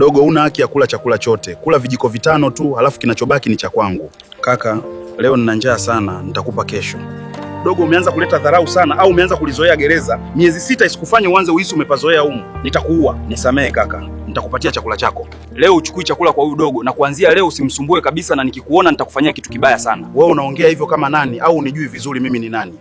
Dogo, una haki ya kula chakula chote. Kula vijiko 5 tu, halafu kinachobaki ni cha kwangu. Kaka, leo nina njaa sana, nitakupa kesho. Dogo, umeanza kuleta dharau sana au umeanza kulizoea gereza. Miezi 6 isikufanye uanze uhisi umepazoea humu. Nitakuua. Nisamehe kaka. Nitakupatia chakula chako. Leo uchukui chakula kwa huyu dogo na kuanzia leo usimsumbue kabisa, na nikikuona nitakufanyia kitu kibaya sana. Wewe unaongea hivyo kama nani au unijui vizuri mimi ni nani?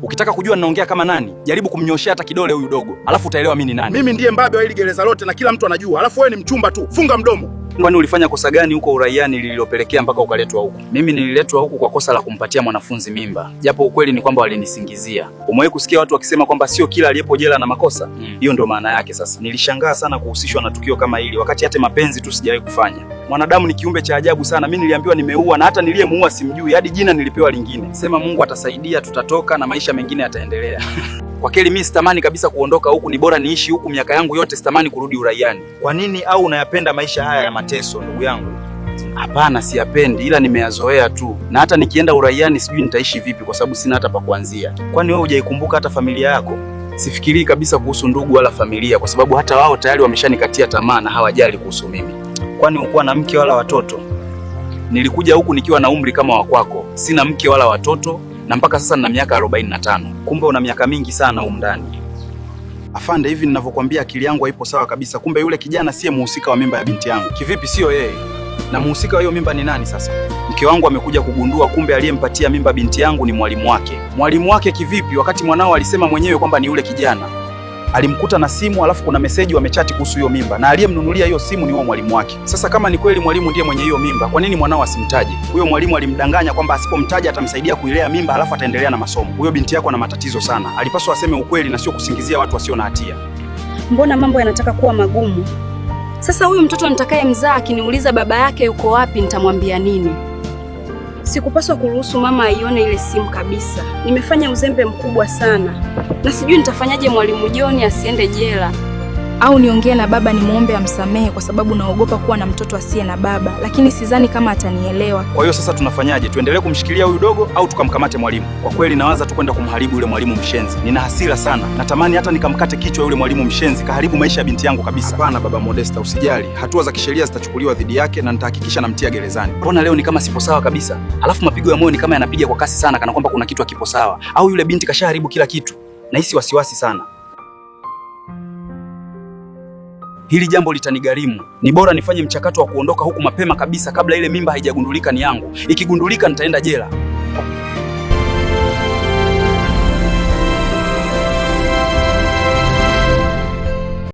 Ukitaka kujua ninaongea kama nani, jaribu kumnyoshea hata kidole huyu dogo, alafu utaelewa mimi ni nani. Mimi ndiye mbabe wa hili gereza lote na kila mtu anajua. Alafu wewe ni mchumba tu. Funga mdomo. Kwani ulifanya kosa gani huko uraiani lililopelekea mpaka ukaletwa huku? Mimi nililetwa huku kwa kosa la kumpatia mwanafunzi mimba. Japo ukweli ni kwamba walinisingizia. Umewahi kusikia watu wakisema kwamba sio kila aliyepo jela na makosa? Hiyo ndio maana yake sasa. Nilishangaa sana kuhusishwa na tukio kama hili wakati hata mapenzi tu sijawahi kufanya. Mwanadamu ni kiumbe cha ajabu sana. Mimi niliambiwa nimeua na hata niliyemuua simjui. Hadi jina nilipewa lingine. Sema Mungu atasaidia, tutatoka na maisha mengine yataendelea. Kwa kweli mimi sitamani kabisa kuondoka huku, ni bora niishi huku miaka yangu yote, sitamani kurudi uraiani. Kwa nini? Au unayapenda maisha haya ya mateso ndugu yangu? Hapana, siyapendi, ila nimeyazoea tu. Na hata nikienda uraiani sijui nitaishi vipi kwa sababu sina hata pa kuanzia. Kwani wewe hujaikumbuka hata familia yako? Sifikirii kabisa kuhusu ndugu wala familia kwa sababu hata wao tayari wameshanikatia tamaa na hawajali kuhusu mimi. Kwani ukuwa na mke wala watoto? Nilikuja huku nikiwa na umri kama wa kwako. Sina mke wala watoto. Na mpaka sasa nina miaka 45. Kumbe una miaka mingi sana huko ndani. Afande, hivi ninavyokuambia akili yangu haipo sawa kabisa. Kumbe yule kijana siye muhusika wa mimba ya binti yangu. Kivipi sio yeye? Na muhusika wa hiyo mimba ni nani sasa? Mke wangu amekuja kugundua kumbe aliyempatia mimba binti yangu ni mwalimu wake. Mwalimu wake kivipi wakati mwanao alisema mwenyewe kwamba ni yule kijana? Alimkuta na simu, alafu kuna meseji wamechati kuhusu hiyo mimba, na aliyemnunulia hiyo simu ni huyo mwalimu wake. Sasa kama ni kweli mwalimu ndiye mwenye hiyo mimba, kwa nini mwanao asimtaje? Huyo mwalimu alimdanganya kwamba asipomtaja atamsaidia kuilea mimba, alafu ataendelea na masomo. Huyo binti yako ana matatizo sana, alipaswa aseme ukweli na sio kusingizia watu wasio na hatia. Mbona mambo yanataka kuwa magumu? Sasa huyu mtoto nitakaye mzaa akiniuliza baba yake yuko wapi, nitamwambia nini? Sikupaswa kuruhusu mama aione ile simu kabisa. Nimefanya uzembe mkubwa sana. Na sijui nitafanyaje mwalimu John asiende jela. Au niongee na baba nimuombe amsamehe kwa sababu naogopa kuwa na mtoto asiye na baba, lakini sidhani kama atanielewa. Kwa hiyo sasa tunafanyaje? Tuendelee kumshikilia huyu dogo au tukamkamate mwalimu? Kwa kweli nawaza tu kwenda kumharibu yule mwalimu mshenzi. Nina hasira sana. Natamani hata nikamkate kichwa yule mwalimu mshenzi, kaharibu maisha ya binti yangu kabisa. Hapana baba Modesta, usijali. Hatua za kisheria zitachukuliwa dhidi yake na nitahakikisha namtia gerezani. Mbona leo ni kama sipo sawa kabisa? Alafu mapigo ya moyo ni kama yanapiga kwa kasi sana kana kwamba kuna kitu hakipo sawa. Au yule binti kashaharibu kila kitu. Nahisi wasiwasi sana. Hili jambo litanigharimu. Ni bora nifanye mchakato wa kuondoka huku mapema kabisa kabla ile mimba haijagundulika ni yangu. Ikigundulika nitaenda jela.